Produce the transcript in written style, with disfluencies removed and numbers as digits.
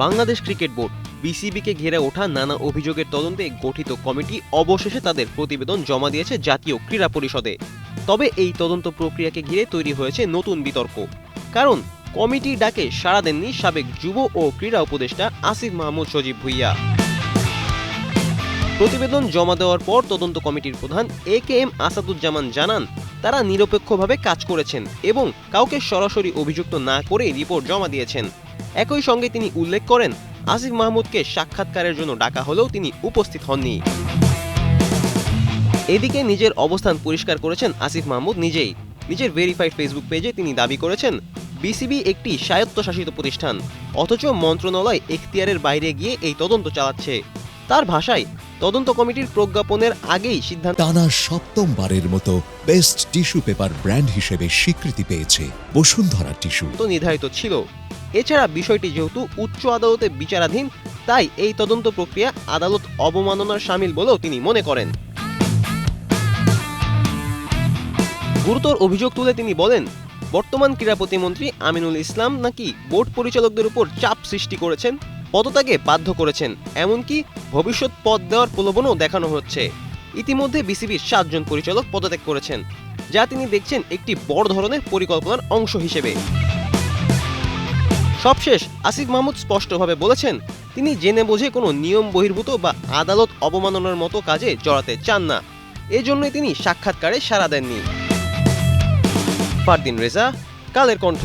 Bangladesh cricket board বিসিবিকে ঘিরে ওঠা নানা অভিযোগের তদন্তে গঠিত কমিটি অবশেষে তাদের প্রতিবেদন জমা দিয়েছে জাতীয় ক্রীড়া পরিষদে। তবে এই তদন্ত প্রক্রিয়াকে ঘিরে তৈরি হয়েছে নতুন বিতর্ক। কারণ কমিটির ডাকে সাড়া দেননি সাবেক যুব ও ক্রীড়া উপদেষ্টা আসিফ মাহমুদ সজীব ভুঁইয়া। প্রতিবেদন জমা দেওয়ার পর তদন্ত কমিটির প্রধান একেএম আসাদুজ্জামান জানান, তারা নিরপেক্ষভাবে কাজ করেছেন এবং কাউকে সরাসরি অভিযুক্ত না করে রিপোর্ট জমা দিয়েছেন। একই সঙ্গে তিনি উল্লেখ করেন, আসিফ মাহমুদকে সাক্ষাৎকারের জন্য ডাকা হলেও তিনি উপস্থিত হননি। এদিকে নিজের অবস্থান পরিষ্কার করেছেন আসিফ মাহমুদ নিজেই। নিজের ভেরিফাইড ফেসবুক পেজে তিনি দাবি করেছেন, বিসিবি একটি স্বায়ত্তশাসিত প্রতিষ্ঠান, অথচ মন্ত্রণালয় এখতিয়ারের বাইরে গিয়ে এই তদন্ত চালাচ্ছে। তার ভাষায়, তদন্ত কমিটির প্রজ্ঞাপনের আগেই সিদ্ধান্ত টানা সপ্তমবারের মতো বেস্ট টিস্যু পেপার ব্র্যান্ড হিসেবে স্বীকৃতি পেয়েছে বসুন্ধরা টিস্যু নির্ধারিত ছিল। এছাড়া বিষয়টি যেহেতু উচ্চ আদালতে বিচারাধীন, তাই এই তদন্ত প্রক্রিয়া আদালত অবমাননার শামিল বলেও তিনি মনে করেন। গুরুতর অভিযোগ তুলে তিনি বলেন, বর্তমান ক্রীড়া প্রতিমন্ত্রী আমিনুল ইসলাম নাকি বোর্ড পরিচালকদের উপর চাপ সৃষ্টি করেছেন, পদত্যাগে বাধ্য করেছেন, এমনকি ভবিষ্যৎ পদ দেওয়ার প্রলোভনও দেখানো হচ্ছে। ইতিমধ্যে বিসিবির 7 জন পরিচালক পদত্যাগ করেছেন, যা তিনি দেখছেন একটি বড় ধরনের পরিকল্পনার অংশ হিসেবে। সবশেষ আসিফ মাহমুদ স্পষ্টভাবে বলেছেন, তিনি জেনে বুঝে কোনো নিয়ম বহির্ভূত বা আদালত অবমাননার মতো কাজে জড়াতে চান না। এজন্যই তিনি সাক্ষাৎকারে সাড়া দেননি। ফারদিন রেজা, কালের কণ্ঠ।